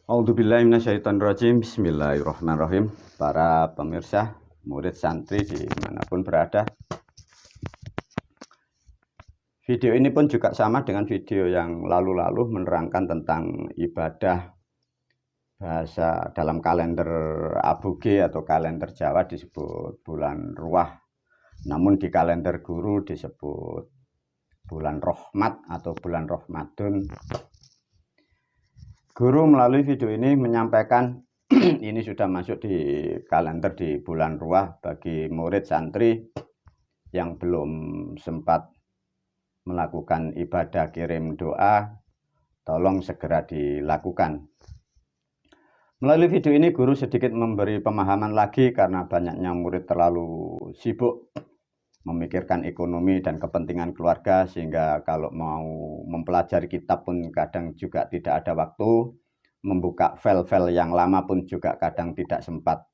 A'udzubillahiminasyaitonirrajim. Bismillahirrahmanirrahim. Para pemirsa, murid santri dimanapun berada, video ini pun juga sama dengan video yang lalu-lalu menerangkan tentang ibadah bahasa dalam kalender Aboge atau kalender Jawa disebut bulan Ruah. Namun di kalender guru disebut bulan Rahmat atau bulan Ramadan. Guru melalui video ini menyampaikan ini sudah masuk di kalender di bulan Ruah. Bagi murid santri yang belum sempat melakukan ibadah kirim doa, tolong segera dilakukan. Melalui video ini guru sedikit memberi pemahaman lagi karena banyaknya murid terlalu sibuk memikirkan ekonomi dan kepentingan keluarga, sehingga kalau mau mempelajari kitab pun kadang juga tidak ada waktu, membuka file-file yang lama pun juga kadang tidak sempat.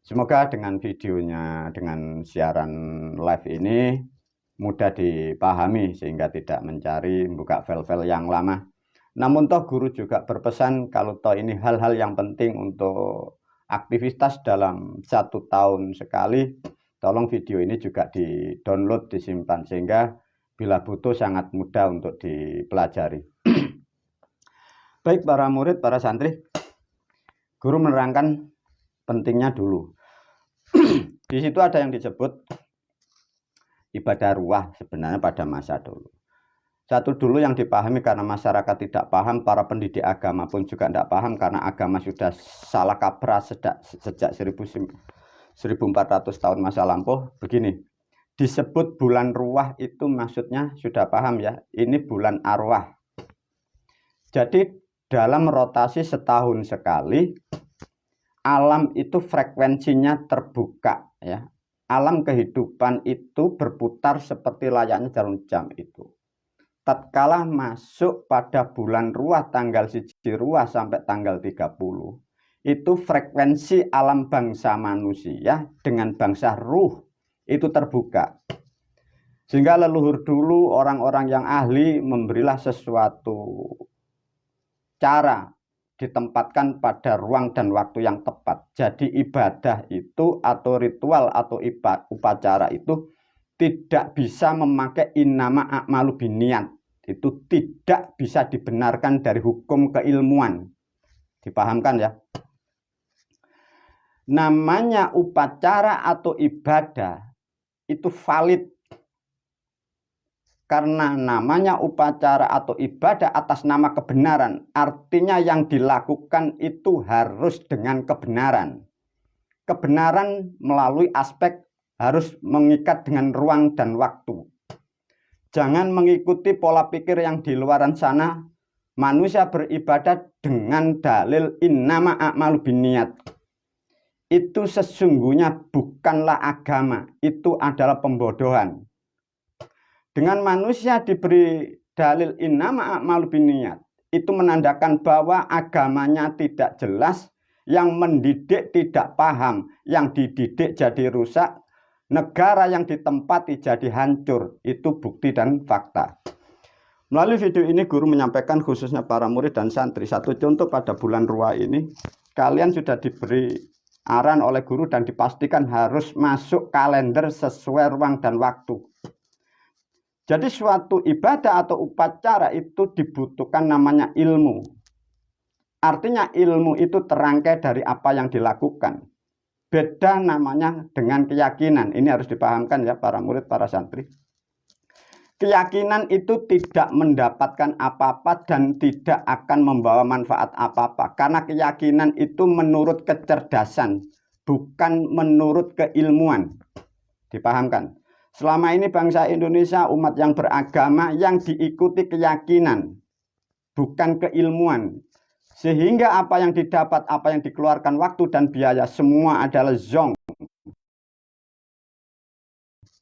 Semoga dengan videonya, dengan siaran live ini mudah dipahami sehingga tidak mencari membuka file-file yang lama. Namun toh guru juga berpesan kalau toh ini hal-hal yang penting untuk aktivitas dalam 1 tahun sekali, tolong video ini juga di-download, disimpan, sehingga bila butuh sangat mudah untuk dipelajari. Baik para murid, para santri, guru menerangkan pentingnya dulu. Di situ ada yang disebut ibadah ruah sebenarnya pada masa dulu. Satu dulu yang dipahami karena masyarakat tidak paham, para pendidik agama pun juga tidak paham karena agama sudah salah kaprah sejak 1400 tahun masa lampau. Begini, disebut bulan ruah itu maksudnya sudah paham ya, ini bulan arwah. Jadi dalam rotasi setahun sekali, alam itu frekuensinya terbuka ya. Alam kehidupan itu berputar seperti layaknya jarum jam itu. Tatkala masuk pada bulan ruah tanggal 1 ruah sampai tanggal 30, itu frekuensi alam bangsa manusia dengan bangsa ruh itu terbuka. Sehingga leluhur dulu orang-orang yang ahli memberilah sesuatu cara ditempatkan pada ruang dan waktu yang tepat. Jadi ibadah itu atau ritual atau upacara itu tidak bisa memakai innama a'malu binniyat. Itu tidak bisa dibenarkan dari hukum keilmuan. Dipahamkan ya? Namanya upacara atau ibadah itu valid karena namanya upacara atau ibadah atas nama kebenaran. Artinya yang dilakukan itu harus dengan kebenaran. Kebenaran melalui aspek harus mengikat dengan ruang dan waktu. Jangan mengikuti pola pikir yang di luaran sana. Manusia beribadah dengan dalil innama a'malu binniyat. Itu sesungguhnya bukanlah agama, itu adalah pembodohan. Dengan manusia diberi dalil innama a'malu binniyat, itu menandakan bahwa agamanya tidak jelas, yang mendidik tidak paham, yang dididik jadi rusak, negara yang ditempati jadi hancur. Itu bukti dan fakta. Melalui video ini guru menyampaikan khususnya para murid dan santri, satu contoh pada bulan ruah ini, kalian sudah diberi arahan oleh guru dan dipastikan harus masuk kalender sesuai ruang dan waktu. Jadi suatu ibadah atau upacara itu dibutuhkan namanya ilmu. Artinya ilmu itu terangkai dari apa yang dilakukan. Beda namanya dengan keyakinan. Ini harus dipahamkan ya para murid, para santri. Keyakinan itu tidak mendapatkan apa-apa dan tidak akan membawa manfaat apa-apa. Karena keyakinan itu menurut kecerdasan, bukan menurut keilmuan. Dipahamkan. Selama ini bangsa Indonesia, umat yang beragama, yang diikuti keyakinan, bukan keilmuan. Sehingga apa yang didapat, apa yang dikeluarkan waktu dan biaya, semua adalah zong.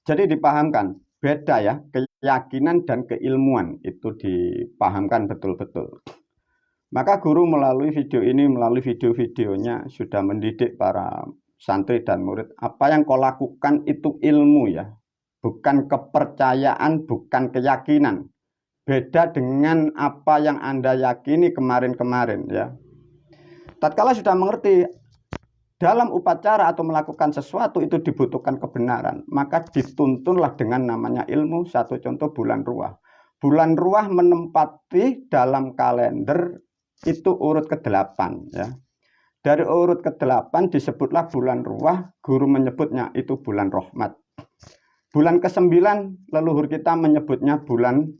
Jadi dipahamkan. Beda ya, keyakinan dan keilmuan itu dipahamkan betul-betul. Maka guru melalui video ini, melalui video-videonya sudah mendidik para santri dan murid. Apa yang kau lakukan itu ilmu ya, bukan kepercayaan, bukan keyakinan. Beda dengan apa yang Anda yakini kemarin-kemarin ya. Tatkala sudah mengerti dalam upacara atau melakukan sesuatu itu dibutuhkan kebenaran, maka dituntunlah dengan namanya ilmu. Satu contoh bulan ruah. Bulan ruah menempati dalam kalender itu urut ke-8 ya. Dari urut ke-8 disebutlah bulan ruah, guru menyebutnya itu bulan rahmat. Bulan ke-9 leluhur kita menyebutnya bulan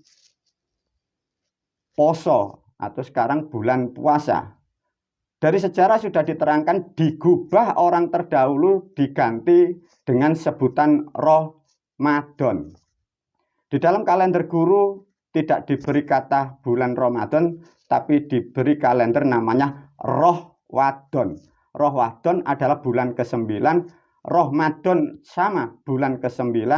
poso atau sekarang bulan puasa. Dari sejarah sudah diterangkan digubah orang terdahulu diganti dengan sebutan Ramadan. Di dalam kalender guru tidak diberi kata bulan Ramadan, tapi diberi kalender namanya Rohwadon. Rohwadon adalah bulan ke-9, Ramadan sama bulan ke-9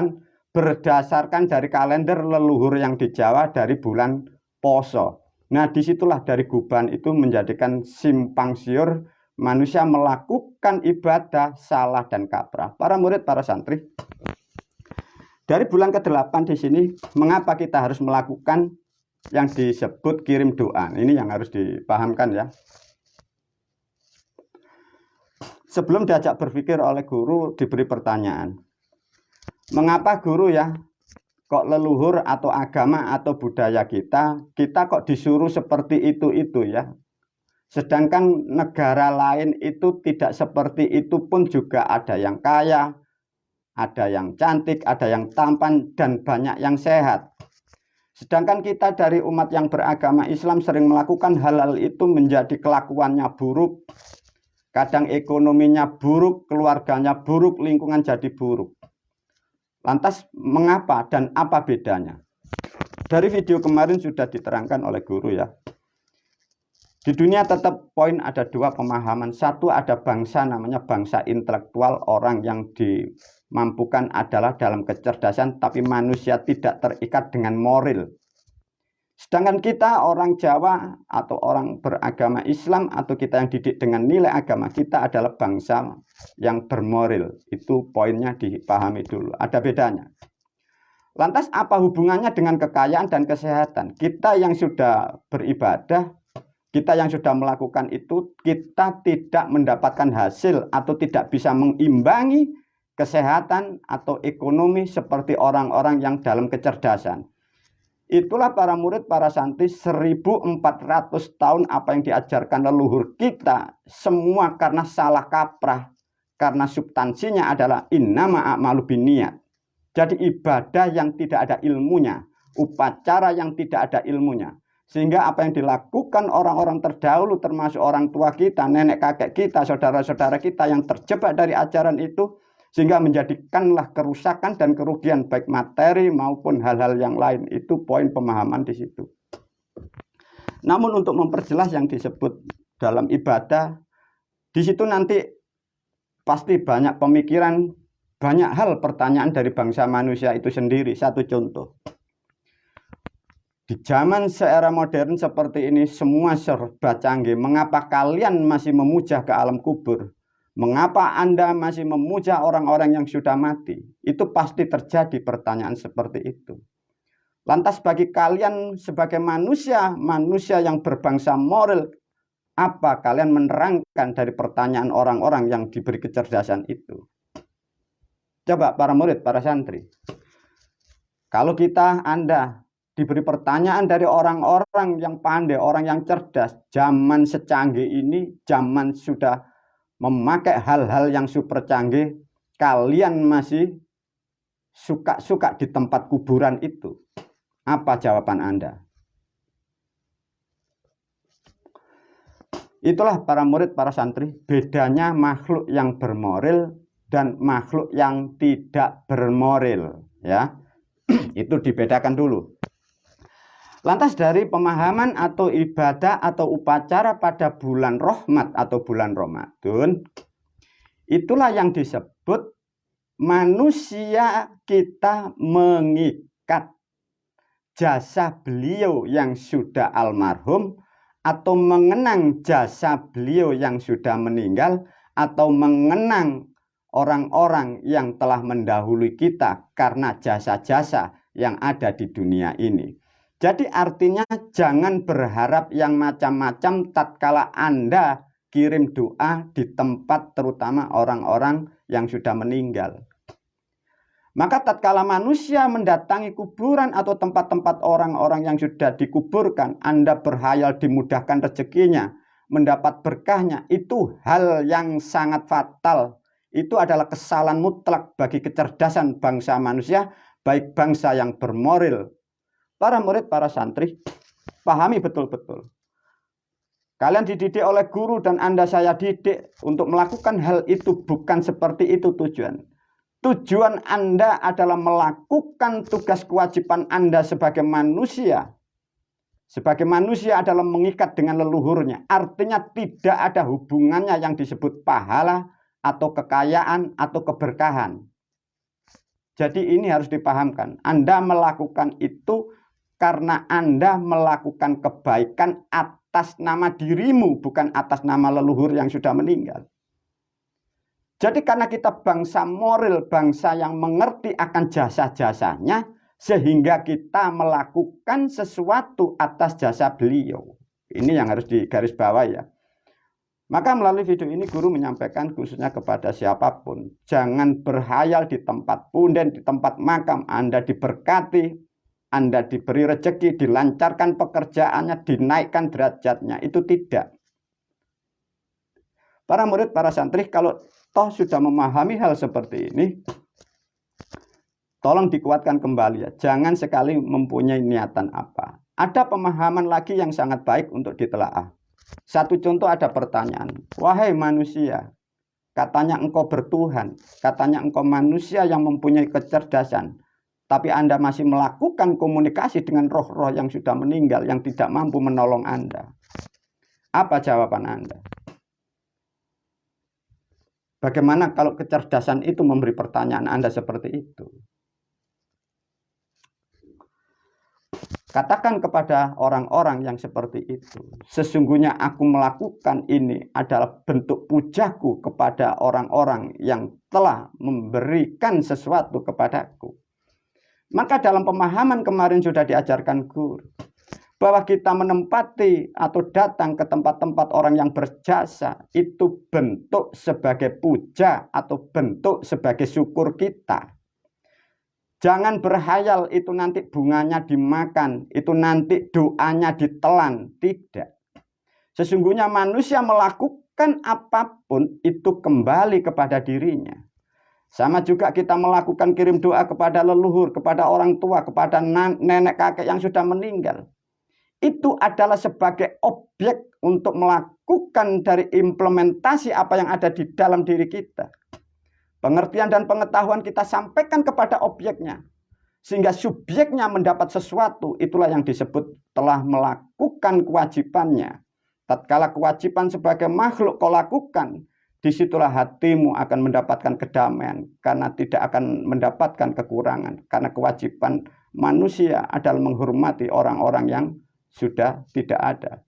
berdasarkan dari kalender leluhur yang di Jawa dari bulan poso. Nah, disitulah dari gubahan itu menjadikan simpang siur manusia melakukan ibadah salah dan kaprah. Para murid, para santri, dari bulan ke-8 di sini, mengapa kita harus melakukan yang disebut kirim doa? Ini yang harus dipahamkan ya. Sebelum diajak berpikir oleh guru, diberi pertanyaan. Mengapa guru ya? Kok leluhur atau agama atau budaya kita kok disuruh seperti itu ya. Sedangkan negara lain itu tidak seperti itu pun juga ada yang kaya, ada yang cantik, ada yang tampan, dan banyak yang sehat. Sedangkan kita dari umat yang beragama Islam sering melakukan hal-hal itu menjadi kelakuannya buruk. Kadang ekonominya buruk, keluarganya buruk, lingkungan jadi buruk. Lantas mengapa dan apa bedanya? Dari video kemarin sudah diterangkan oleh guru ya. Di dunia tetap poin ada dua pemahaman. Satu, ada bangsa namanya bangsa intelektual, orang yang dimampukan adalah dalam kecerdasan, tapi manusia tidak terikat dengan moral. Sedangkan kita orang Jawa atau orang beragama Islam atau kita yang didik dengan nilai agama, kita adalah bangsa yang bermoral. Itu poinnya dipahami dulu. Ada bedanya. Lantas apa hubungannya dengan kekayaan dan kesehatan? Kita yang sudah beribadah, kita yang sudah melakukan itu, kita tidak mendapatkan hasil atau tidak bisa mengimbangi kesehatan atau ekonomi seperti orang-orang yang dalam kecerdasan. Itulah para murid, para santri, 1400 tahun apa yang diajarkan leluhur kita, semua karena salah kaprah. Karena substansinya adalah innama a'malu binniyat. Jadi ibadah yang tidak ada ilmunya, upacara yang tidak ada ilmunya. Sehingga apa yang dilakukan orang-orang terdahulu termasuk orang tua kita, nenek kakek kita, saudara-saudara kita yang terjebak dari ajaran itu, sehingga menjadikanlah kerusakan dan kerugian baik materi maupun hal-hal yang lain. Itu poin pemahaman di situ. Namun untuk memperjelas yang disebut dalam ibadah, di situ nanti pasti banyak pemikiran, banyak hal pertanyaan dari bangsa manusia itu sendiri. Satu contoh. Di zaman seera modern seperti ini semua serba canggih. Mengapa kalian masih memuja ke alam kubur? Mengapa Anda masih memuja orang-orang yang sudah mati? Itu pasti terjadi pertanyaan seperti itu. Lantas bagi kalian sebagai manusia yang berbangsa moral, apa kalian menerangkan dari pertanyaan orang-orang yang diberi kecerdasan itu? Coba para murid, para santri. Kalau Anda diberi pertanyaan dari orang-orang yang pandai, orang yang cerdas, zaman secanggih ini, zaman sudah memakai hal-hal yang super canggih, kalian masih suka-suka di tempat kuburan itu. Apa jawaban Anda? Itulah para murid, para santri, bedanya makhluk yang bermoral dan makhluk yang tidak bermoral, ya. Itu dibedakan dulu. Lantas dari pemahaman atau ibadah atau upacara pada bulan rahmat atau bulan Ramadan, itulah yang disebut manusia kita mengikat jasa beliau yang sudah almarhum, atau mengenang jasa beliau yang sudah meninggal, atau mengenang orang-orang yang telah mendahului kita karena jasa-jasa yang ada di dunia ini. Jadi artinya jangan berharap yang macam-macam tatkala Anda kirim doa di tempat terutama orang-orang yang sudah meninggal. Maka tatkala manusia mendatangi kuburan atau tempat-tempat orang-orang yang sudah dikuburkan, Anda berhayal dimudahkan rezekinya, mendapat berkahnya, itu hal yang sangat fatal. Itu adalah kesalahan mutlak bagi kecerdasan bangsa manusia, baik bangsa yang bermoral. Para murid, para santri, pahami betul-betul. Kalian dididik oleh guru dan Anda saya didik untuk melakukan hal itu, bukan seperti itu tujuan. Tujuan Anda adalah melakukan tugas kewajiban Anda sebagai manusia. Sebagai manusia adalah mengikat dengan leluhurnya. Artinya tidak ada hubungannya yang disebut pahala atau kekayaan atau keberkahan. Jadi ini harus dipahamkan. Anda melakukan itu karena Anda melakukan kebaikan atas nama dirimu, bukan atas nama leluhur yang sudah meninggal. Jadi karena kita bangsa moral, bangsa yang mengerti akan jasa-jasanya, sehingga kita melakukan sesuatu atas jasa beliau. Ini yang harus digarisbawahi ya. Maka melalui video ini guru menyampaikan khususnya kepada siapapun, jangan berhayal di tempat punden, di tempat makam, Anda diberkati, Anda diberi rezeki, dilancarkan pekerjaannya, dinaikkan derajatnya. Itu tidak. Para murid, para santri, kalau toh sudah memahami hal seperti ini, tolong dikuatkan kembali ya. Jangan sekali mempunyai niatan apa. Ada pemahaman lagi yang sangat baik untuk ditelaah. Satu contoh, ada pertanyaan. Wahai manusia, katanya engkau bertuhan, katanya engkau manusia yang mempunyai kecerdasan, tapi Anda masih melakukan komunikasi dengan roh-roh yang sudah meninggal, yang tidak mampu menolong Anda. Apa jawaban Anda? Bagaimana kalau kecerdasan itu memberi pertanyaan Anda seperti itu? Katakan kepada orang-orang yang seperti itu, sesungguhnya aku melakukan ini adalah bentuk pujaku kepada orang-orang yang telah memberikan sesuatu kepadaku. Maka dalam pemahaman kemarin sudah diajarkan guru, bahwa kita menempati atau datang ke tempat-tempat orang yang berjasa, itu bentuk sebagai puja atau bentuk sebagai syukur kita. Jangan berhayal itu nanti bunganya dimakan, itu nanti doanya ditelan. Tidak. Sesungguhnya manusia melakukan apapun itu kembali kepada dirinya. Sama juga kita melakukan kirim doa kepada leluhur, kepada orang tua, kepada nenek kakek yang sudah meninggal. Itu adalah sebagai objek untuk melakukan dari implementasi apa yang ada di dalam diri kita. Pengertian dan pengetahuan kita sampaikan kepada objeknya. Sehingga subjeknya mendapat sesuatu, itulah yang disebut telah melakukan kewajibannya. Tatkala kewajiban sebagai makhluk kau lakukan, disitulah hatimu akan mendapatkan kedamaian. Karena tidak akan mendapatkan kekurangan. Karena kewajiban manusia adalah menghormati orang-orang yang sudah tidak ada.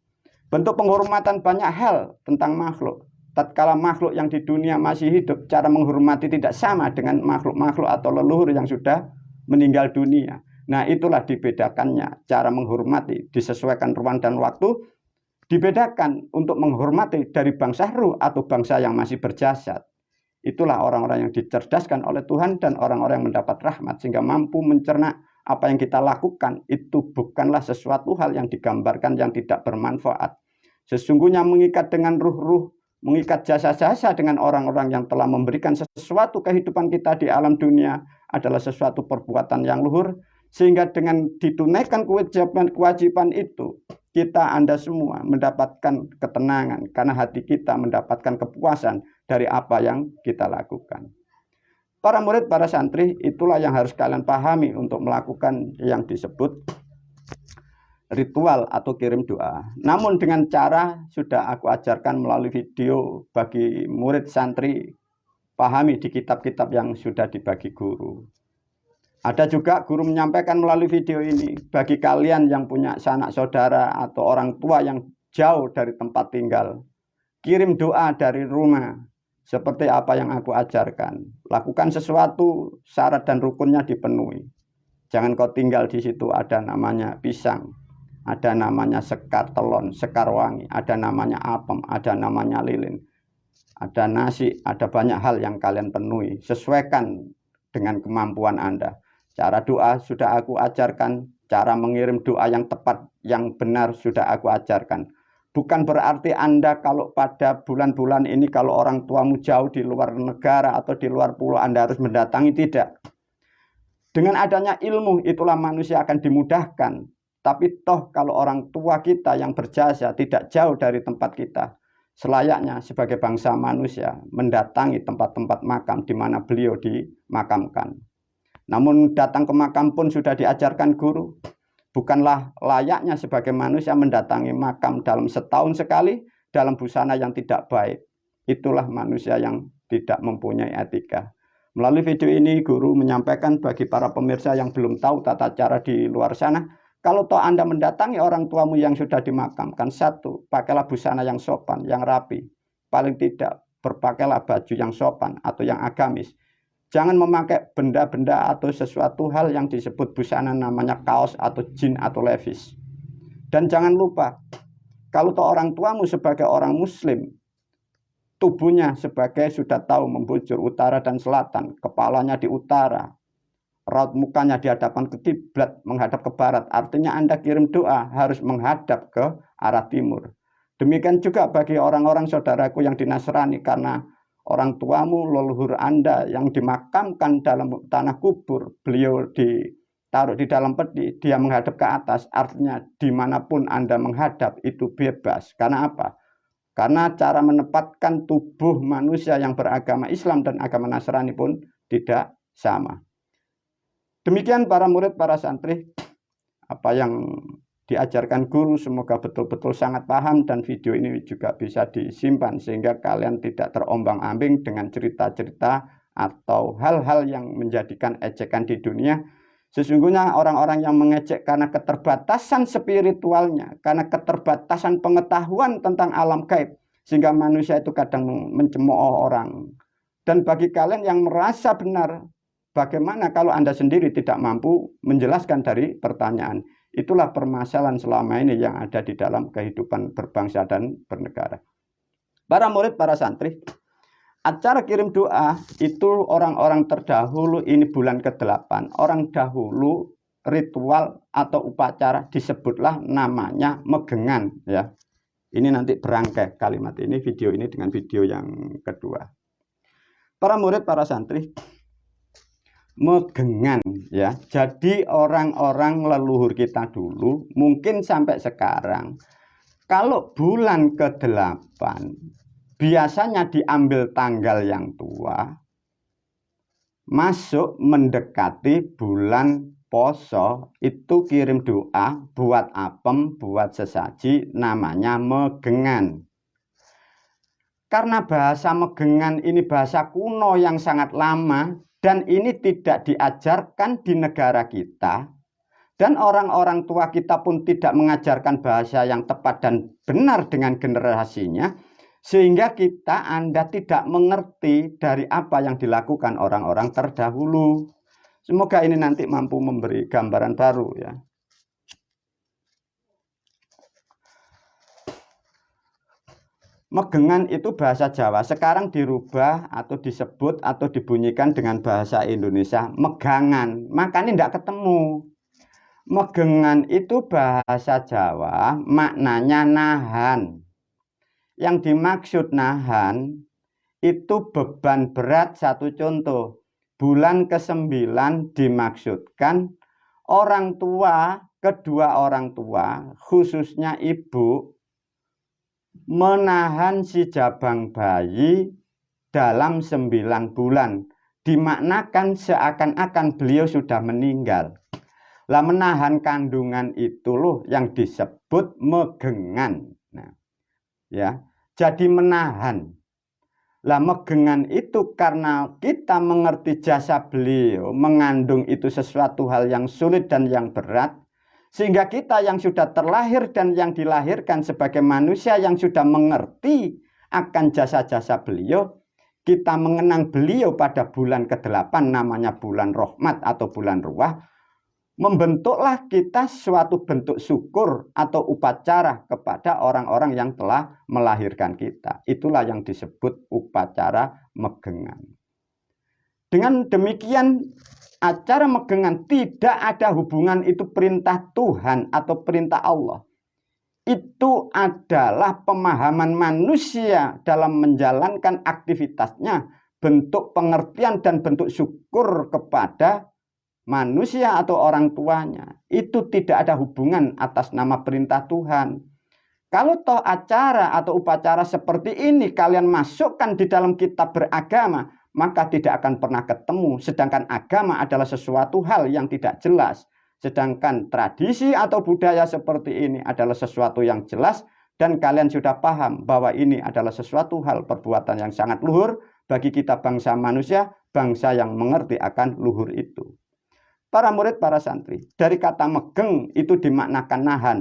Bentuk penghormatan banyak hal tentang makhluk. Tatkala makhluk yang di dunia masih hidup, cara menghormati tidak sama dengan makhluk-makhluk atau leluhur yang sudah meninggal dunia. Nah, itulah dibedakannya. Cara menghormati disesuaikan ruang dan waktu, dibedakan untuk menghormati dari bangsa ruh atau bangsa yang masih berjasad. Itulah orang-orang yang dicerdaskan oleh Tuhan dan orang-orang yang mendapat rahmat sehingga mampu mencerna apa yang kita lakukan itu bukanlah sesuatu hal yang digambarkan yang tidak bermanfaat. Sesungguhnya mengikat dengan ruh-ruh, mengikat jasa-jasa dengan orang-orang yang telah memberikan sesuatu kehidupan kita di alam dunia adalah sesuatu perbuatan yang luhur, sehingga dengan ditunaikan kewajiban itu, kita Anda semua mendapatkan ketenangan karena hati kita mendapatkan kepuasan dari apa yang kita lakukan. Para murid, para santri, itulah yang harus kalian pahami untuk melakukan yang disebut ritual atau kirim doa. Namun dengan cara sudah aku ajarkan melalui video bagi murid santri, pahami di kitab-kitab yang sudah dibagi guru. Ada juga guru menyampaikan melalui video ini, bagi kalian yang punya sanak saudara atau orang tua yang jauh dari tempat tinggal, kirim doa dari rumah, seperti apa yang aku ajarkan. Lakukan sesuatu, syarat dan rukunnya dipenuhi. Jangan kau tinggal di situ ada namanya pisang. ada namanya sekar telon, sekar wangi, ada namanya apem, ada namanya lilin, ada nasi, ada banyak hal yang kalian penuhi. Sesuaikan dengan kemampuan Anda. Cara doa sudah aku ajarkan, cara mengirim doa yang tepat, yang benar sudah aku ajarkan. Bukan berarti Anda kalau pada bulan-bulan ini kalau orang tuamu jauh di luar negara atau di luar pulau Anda harus mendatangi, tidak. Dengan adanya ilmu itulah manusia akan dimudahkan. Tapi toh kalau orang tua kita yang berjasa tidak jauh dari tempat kita, selayaknya sebagai bangsa manusia mendatangi tempat-tempat makam di mana beliau dimakamkan. Namun datang ke makam pun sudah diajarkan guru. Bukanlah layaknya sebagai manusia mendatangi makam dalam setahun sekali dalam busana yang tidak baik. Itulah manusia yang tidak mempunyai etika. Melalui video ini guru menyampaikan bagi para pemirsa yang belum tahu tata cara di luar sana, kalau toh Anda mendatangi orang tuamu yang sudah dimakamkan, satu, pakailah busana yang sopan, yang rapi. Paling tidak, berpakailah baju yang sopan atau yang agamis. Jangan memakai benda-benda atau sesuatu hal yang disebut busana namanya kaos atau jin atau levis. Dan jangan lupa, kalau toh orang tuamu sebagai orang muslim, tubuhnya sebagai sudah tahu membujur utara dan selatan, kepalanya di utara, raut mukanya di hadapan ke kiblat, menghadap ke barat. Artinya Anda kirim doa harus menghadap ke arah timur. Demikian juga bagi orang-orang saudaraku yang di Nasrani, karena orang tuamu, leluhur Anda yang dimakamkan dalam tanah kubur, beliau ditaruh di dalam peti, dia menghadap ke atas. Artinya dimanapun Anda menghadap itu bebas. Karena apa? Karena cara menempatkan tubuh manusia yang beragama Islam dan agama Nasrani pun tidak sama. Demikian para murid, para santri, apa yang diajarkan guru semoga betul-betul sangat paham, dan video ini juga bisa disimpan sehingga kalian tidak terombang-ambing dengan cerita-cerita atau hal-hal yang menjadikan ejekan di dunia. Sesungguhnya orang-orang yang mengejek karena keterbatasan spiritualnya, karena keterbatasan pengetahuan tentang alam gaib, sehingga manusia itu kadang mencemooh orang. Dan bagi kalian yang merasa benar, bagaimana kalau Anda sendiri tidak mampu menjelaskan dari pertanyaan? Itulah permasalahan selama ini yang ada di dalam kehidupan berbangsa dan bernegara. Para murid, para santri, acara kirim doa itu orang-orang terdahulu, ini bulan ke-8, orang dahulu ritual atau upacara disebutlah namanya megengan, ya. Ini nanti berangkai kalimat ini, video ini dengan video yang kedua. Para murid, para santri, megengan, ya. Jadi orang-orang leluhur kita dulu, mungkin sampai sekarang, kalau bulan ke-8 biasanya diambil tanggal yang tua, masuk mendekati bulan poso, itu kirim doa buat apem, buat sesaji, namanya megengan. Karena bahasa megengan ini bahasa kuno yang sangat lama, dan ini tidak diajarkan di negara kita, dan orang-orang tua kita pun tidak mengajarkan bahasa yang tepat dan benar dengan generasinya, sehingga Anda tidak mengerti dari apa yang dilakukan orang-orang terdahulu. Semoga ini nanti mampu memberi gambaran baru, ya. Megengan itu bahasa Jawa, sekarang dirubah atau disebut atau dibunyikan dengan bahasa Indonesia megangan. Makanya tidak ketemu. Megengan itu bahasa Jawa, maknanya nahan. Yang dimaksud nahan itu beban berat. Satu contoh, bulan ke-9 dimaksudkan orang tua, kedua orang tua, khususnya ibu, menahan si jabang bayi dalam 9 bulan. Dimaknakan seakan-akan beliau sudah meninggal. Lah menahan kandungan itu loh yang disebut megengan. Nah, ya, jadi menahan. Lah megengan itu karena kita mengerti jasa beliau, mengandung itu sesuatu hal yang sulit dan yang berat, sehingga kita yang sudah terlahir dan yang dilahirkan sebagai manusia yang sudah mengerti akan jasa-jasa beliau, kita mengenang beliau pada bulan ke-8 namanya bulan rahmat atau bulan ruah. membentuklah kita suatu bentuk syukur atau upacara kepada orang-orang yang telah melahirkan kita. Itulah yang disebut upacara megengan. Dengan demikian, acara megengan tidak ada hubungan itu perintah Tuhan atau perintah Allah. Itu adalah pemahaman manusia dalam menjalankan aktivitasnya, bentuk pengertian dan bentuk syukur kepada manusia atau orang tuanya. Itu tidak ada hubungan atas nama perintah Tuhan. Kalau toh acara atau upacara seperti ini kalian masukkan di dalam kitab beragama, maka tidak akan pernah ketemu. Sedangkan agama adalah sesuatu hal yang tidak jelas. Sedangkan tradisi atau budaya seperti ini adalah sesuatu yang jelas, dan kalian sudah paham bahwa ini adalah sesuatu hal perbuatan yang sangat luhur bagi kita bangsa manusia, bangsa yang mengerti akan luhur itu. Para murid, para santri, dari kata megeng itu dimaknakan nahan.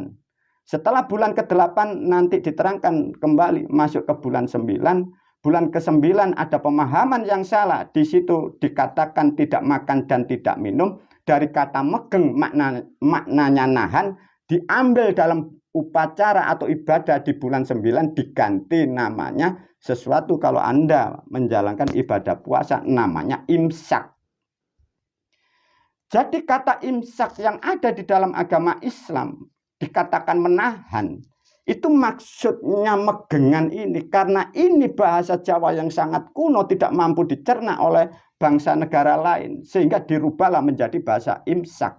Setelah bulan ke-8 nanti diterangkan kembali masuk ke bulan 9. Bulan ke-9 ada pemahaman yang salah. Di situ dikatakan tidak makan dan tidak minum. Dari kata megeng maknanya nahan, diambil dalam upacara atau ibadah di bulan 9 diganti namanya sesuatu. Kalau Anda menjalankan ibadah puasa namanya imsak. Jadi kata imsak yang ada di dalam agama Islam dikatakan menahan. Itu maksudnya megengan ini. Karena ini bahasa Jawa yang sangat kuno, tidak mampu dicerna oleh bangsa negara lain. Sehingga dirubahlah menjadi bahasa imsak.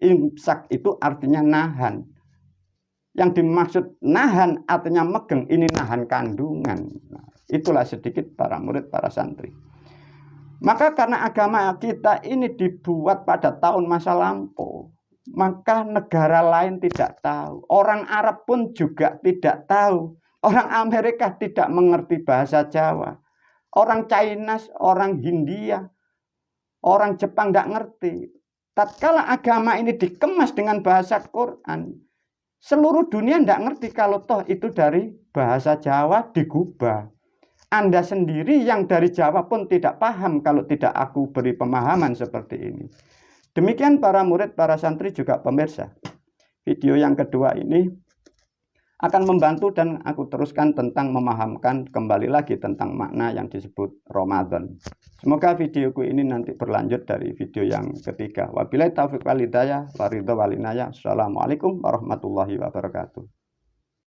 Imsak itu artinya nahan. Yang dimaksud nahan artinya megeng, ini nahan kandungan. Nah, itulah sedikit para murid, para santri. Maka karena agama kita ini dibuat pada tahun masa lampau, maka negara lain tidak tahu. Orang Arab pun juga tidak tahu. Orang Amerika tidak mengerti bahasa Jawa. Orang China, orang Hindia, orang Jepang tidak ngerti. Tatkala agama ini dikemas dengan bahasa Quran, seluruh dunia tidak ngerti kalau toh itu dari bahasa Jawa digubah. Anda sendiri yang dari Jawa pun tidak paham kalau tidak aku beri pemahaman seperti ini. Demikian para murid, para santri juga pemirsa. Video yang kedua ini akan membantu dan aku teruskan tentang memahamkan kembali lagi tentang makna yang disebut Ramadan. Semoga videoku ini nanti berlanjut dari video yang ketiga. Wabillahi taufiq wal hidayah, wa ridha wal inayah. Assalamualaikum warahmatullahi wabarakatuh.